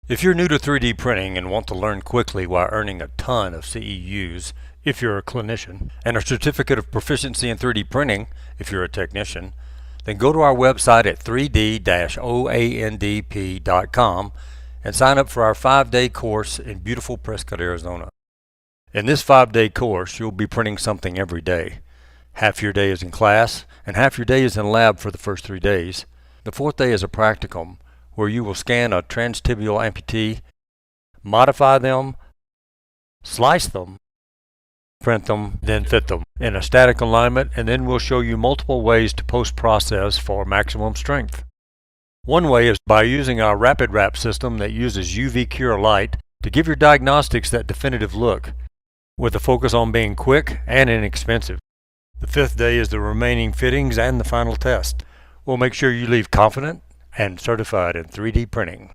If you're new to 3D printing and want to learn quickly while earning a ton of CEUs, if you're a clinician, and a certificate of proficiency in 3D printing, if you're a technician, then go to our website at 3d-oandp.com and sign up for our 5-day course in beautiful Prescott, Arizona. In this 5-day course, you'll be printing something every day. Half your day is in class, and half your day is in lab for the first 3 days. The 4th day is a practicum, where you will scan a transtibial amputee, modify them, slice them, print them, then fit them in a static alignment, and then we'll show you multiple ways to post-process for maximum strength. One way is by using our rapid wrap system that uses UV cure light to give your diagnostics that definitive look, with a focus on being quick and inexpensive. The 5th day is the remaining fittings and the final test. We'll make sure you leave confident and certified in 3D printing.